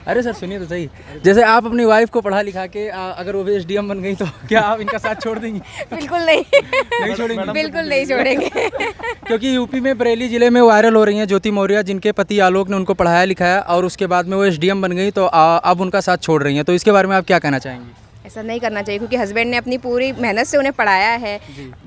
अरे सर सुनिए तो सही, जैसे आप अपनी वाइफ को पढ़ा लिखा के अगर वो भी एसडीएम बन गई तो क्या आप इनका साथ छोड़ देंगी? बिल्कुल नहीं। नहीं छोड़ेंगी? बिल्कुल नहीं छोड़ेंगे। क्योंकि यूपी में बरेली जिले में वायरल हो रही हैं ज्योति मौर्य, जिनके पति आलोक ने उनको पढ़ाया लिखाया और उसके बाद में वो एसडीएम बन गई, तो अब उनका साथ छोड़ रही हैं, तो इसके बारे में आप क्या कहना चाहेंगी? ऐसा नहीं करना चाहिए, क्योंकि हस्बैंड ने अपनी पूरी मेहनत से उन्हें पढ़ाया है,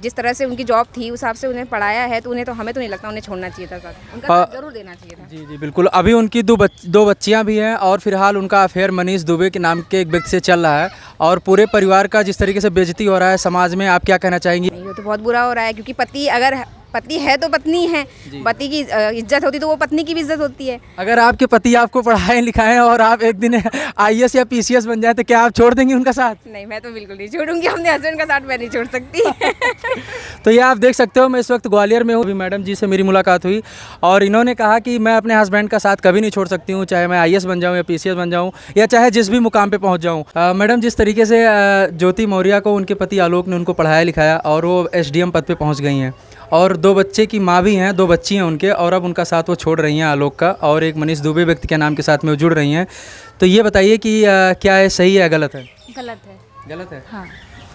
जिस तरह से उनकी जॉब थी उस हिसाब से उन्हें पढ़ाया है, तो उन्हें तो हमें तो नहीं लगता उन्हें छोड़ना चाहिए था साथ, उनका साथ जरूर देना चाहिए था। जी जी बिल्कुल। अभी उनकी दो बच्चियां भी हैं और फिलहाल उनका अफेयर मनीष दुबे के नाम के एक व्यक्ति से चल रहा है और पूरे परिवार का जिस तरीके से बेइज्जती हो रहा है समाज में, आप क्या कहना चाहेंगी? ये तो बहुत बुरा हो रहा है, क्योंकि पति अगर पति है तो पत्नी है, पति की इज्जत होती तो वो पत्नी की भी इज्जत होती है। अगर आपके पति आपको पढ़ाएं लिखाएं और आप एक दिन आईएएस या पीसीएस बन जाए तो क्या आप छोड़ देंगी उनका साथ? नहीं, मैं तो बिल्कुल नहीं छोड़ूंगी, अपने हस्बैंड का साथ मैं नहीं छोड़ सकती। तो ये आप देख सकते हो, मैं इस वक्त ग्वालियर में हूँ, अभी मैडम जी से मेरी मुलाकात हुई और इन्होंने कहा कि मैं अपने हस्बैंड का साथ कभी नहीं छोड़ सकती हूँ, चाहे मैं आईएएस बन जाऊँ या पीसीएस बन जाऊँ या चाहे जिस भी मुकाम पे पहुँच जाऊँ। मैडम, जिस तरीके से ज्योति मौर्य को उनके पति आलोक ने उनको पढ़ाया लिखाया और वो एसडीएम पद पे पहुँच गई हैं और 2 बच्चे की माँ भी हैं, 2 बच्ची हैं उनके, और अब उनका साथ वो छोड़ रही हैं आलोक का और एक मनीष दुबे व्यक्ति के नाम के साथ में वो जुड़ रही हैं, तो ये बताइए कि क्या है, सही है या गलत है? गलत है। गलत है? हाँ।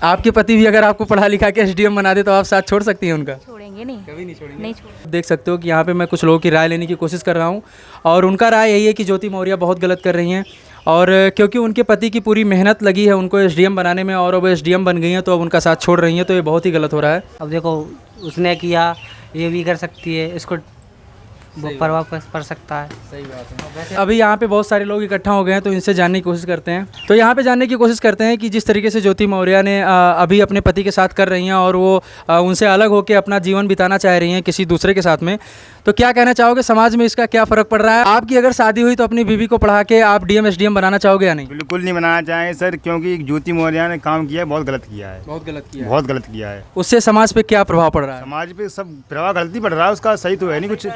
आपके पति भी अगर आपको पढ़ा लिखा के एसडीएम बना दे तो आप साथ छोड़ सकती हैं उनका? छोड़ेंगे नहीं, कभी नहीं छोड़ेंगे? नहीं छोड़ेंगे। देख सकते हो कि यहाँ पे मैं कुछ लोगों की राय लेने की कोशिश कर रहा हूँ और उनका राय यही है कि ज्योति मौर्य बहुत गलत कर रही हैं और क्योंकि उनके पति की पूरी मेहनत लगी है उनको एसडीएम बनाने में और अब एसडीएम बन गई हैं तो अब उनका साथ छोड़ रही हैं, तो ये बहुत ही गलत हो रहा है। अब देखो उसने किया, ये भी कर सकती है, इसको प्रभाव पड़ सकता है। सही बात है। अभी यहाँ पे बहुत सारे लोग इकट्ठा हो गए हैं तो इनसे जानने की कोशिश करते हैं, तो यहाँ पे जानने की कोशिश करते हैं कि जिस तरीके से ज्योति मौर्य ने अभी अपने पति के साथ कर रही हैं और वो उनसे अलग होकर अपना जीवन बिताना चाह रही हैं किसी दूसरे के साथ में, तो क्या कहना चाहोगे, समाज में इसका क्या फ़र्क पड़ रहा है? आपकी अगर शादी हुई तो अपनी बीवी को पढ़ा के आप डीएम एसडीएम बनाना चाहोगे या नहीं? बिल्कुल नहीं बनाना चाहेंगे सर, क्योंकि ज्योति मौर्य ने काम किया है, बहुत गलत किया है। बहुत गलत किया है। बहुत गलत किया है। उससे समाज पे क्या प्रभाव पड़ रहा है? समाज पे सब प्रभाव गलती पड़ रहा है, उसका सही तो है नहीं कुछ।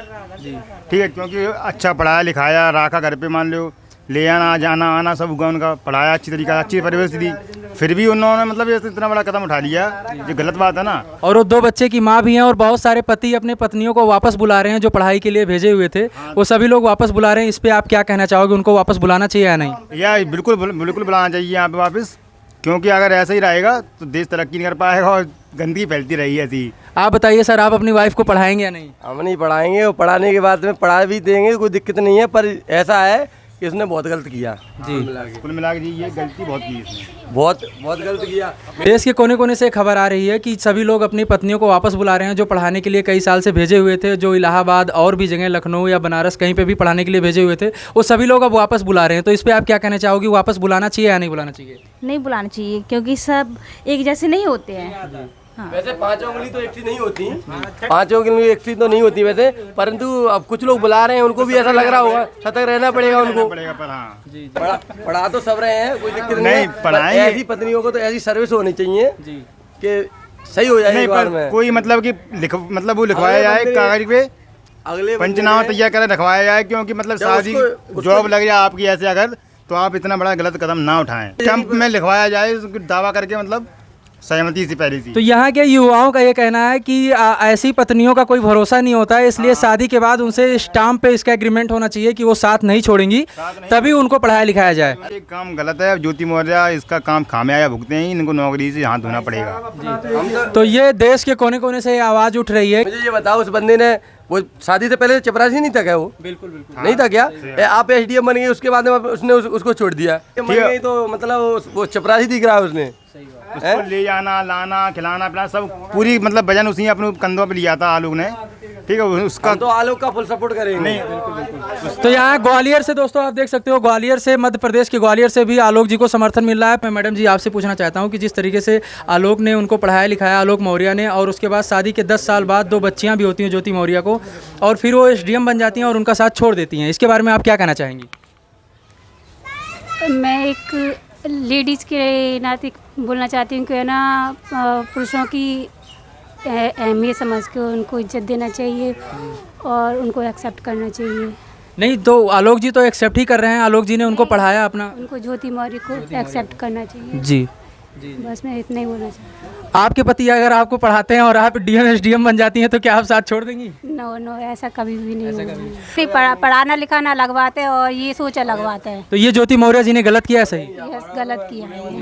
जी ठीक है, क्योंकि अच्छा पढ़ाया लिखाया रखा, घर पे मान लो ले आना जाना आना सब हुआ, उनका पढ़ाया अच्छी तरीका, अच्छी परिवेश दी, फिर भी उन्होंने मतलब ये इतना बड़ा कदम उठा लिया, ये गलत बात है ना। और वो 2 बच्चे की माँ भी हैं और बहुत सारे पति अपने पत्नियों को वापस बुला रहे हैं जो पढ़ाई के लिए भेजे हुए थे, वो सभी लोग वापस बुला रहे हैं, इस पर आप क्या कहना चाहोगे, उनको वापस बुलाना चाहिए या नहीं? या बिल्कुल बिल्कुल बुलाना चाहिए यहाँ पे वापस, क्योंकि अगर ऐसा ही रहेगा तो देश तरक्की नहीं कर पाएगा और गंदगी फैलती रही है ऐसी। आप बताइए सर, आप अपनी वाइफ को पढ़ाएंगे या नहीं? हम नहीं पढ़ाएंगे, और पढ़ाने के बाद में पढ़ा भी देंगे, कोई दिक्कत नहीं है, पर ऐसा है कि इसने बहुत गलत किया जी। कुल मिला के जी ये गलती बहुत की इसने, बहुत गलत किया। देश के कोने कोने से खबर आ रही है कि सभी लोग अपनी पत्नियों को वापस बुला रहे हैं जो पढ़ाने के लिए कई साल से भेजे हुए थे, जो इलाहाबाद और भी जगह लखनऊ या बनारस कहीं पे भी पढ़ाने के लिए भेजे हुए थे, वो सभी लोग अब वापस बुला रहे हैं, तो इस पर आप क्या कहना चाहोगे, वापस बुलाना चाहिए या नहीं बुलाना चाहिए? नहीं बुलाना चाहिए, क्योंकि सब एक जैसे नहीं होते हैं। हाँ। वैसे 5 उंगली तो एक सी नहीं होती, 5 उंगली एक सी तो नहीं होती वैसे, परंतु अब कुछ लोग बुला रहे हैं, उनको भी ऐसा लग रहा होगा, सतर्क रहना पड़ेगा उनको। पर हाँ जी पढ़ा तो सब रहे हैं, कोई दिक्कत नहीं, पढ़ाएंगे। ऐसी पत्नियों को तो ऐसी सर्विस होनी चाहिए कि सही हो जाए। नहीं, कोई मतलब कि मतलब वो लिखवाया जाए कागज पे, अगले पंचनामा तैयार कर रखवाया जाए, क्योंकि मतलब शादी जॉब लग जाए आपकी ऐसे अगर, तो आप इतना बड़ा गलत कदम ना उठाएं, कैंप में लिखवाया जाए दावा करके, मतलब सहमति से पहले थी। तो यहाँ के युवाओं का ये कहना है कि ऐसी पत्नियों का कोई भरोसा नहीं होता है, इसलिए शादी के बाद उनसे स्टाम्प पे इसका एग्रीमेंट होना चाहिए कि वो साथ नहीं छोड़ेंगी, तभी उनको पढ़ाया लिखाया जाए। ये काम गलत है, ज्योति मौर्य इसका काम खामियाजा भुगते हैं, इनको नौकरी से हाथ धोना पड़ेगा। तो ये देश के कोने कोने से आवाज़ उठ रही है। मुझे ये बताओ, उस बंदे ने वो शादी से पहले चपरासी नहीं था क्या? वो बिल्कुल नहीं था क्या? आप एसडीएम बन गए, उसके बाद में उसने उसको छोड़ दिया, बन गई तो मतलब वो चपरासी दिख रहा है उसने। उसको ले जाना लाना खिलाना पिलाना सब पूरी मतलब वजन उसी अपने कंधों पे लिया था आलोक ने, ठीक है, उसका तो आलोक का फुल सपोर्ट करेंगे। नहीं तो यहाँ ग्वालियर से दोस्तों आप देख सकते हो, ग्वालियर से, मध्य प्रदेश के ग्वालियर से भी आलोक जी को समर्थन मिल रहा है। मैं मैडम जी आपसे पूछना चाहता हूँ कि जिस तरीके से आलोक ने उनको पढ़ाया लिखाया, आलोक मौर्य ने, और उसके बाद शादी के 10 साल बाद 2 बच्चियाँ भी होती हैं ज्योति मौर्य को, और फिर वो एसडीएम बन जाती हैं और उनका साथ छोड़ देती हैं, इसके बारे में आप क्या कहना चाहेंगी? मैं एक लेडीज़ के नाते बोलना चाहती हूँ कि है ना, पुरुषों की अहमियत समझ के उनको इज्जत देना चाहिए और उनको एक्सेप्ट करना चाहिए। नहीं तो आलोक जी तो एक्सेप्ट ही कर रहे हैं, आलोक जी ने उनको पढ़ाया अपना, उनको ज्योति मौर्य को एक्सेप्ट करना चाहिए। जी बस मैं इतना ही बोलना चाहती हूँ। आपके पति अगर आपको पढ़ाते हैं और आप डीएम एसडीएम बन जाती हैं तो क्या आप साथ छोड़ देंगी? नो नो, ऐसा कभी भी नहीं होगा। नहीं, पढ़ाना लिखाना लगवाते हैं और ये सोचा लगवाते हैं। तो ये ज्योति मौर्य जी ने गलत किया है सही? यस, गलत किया है।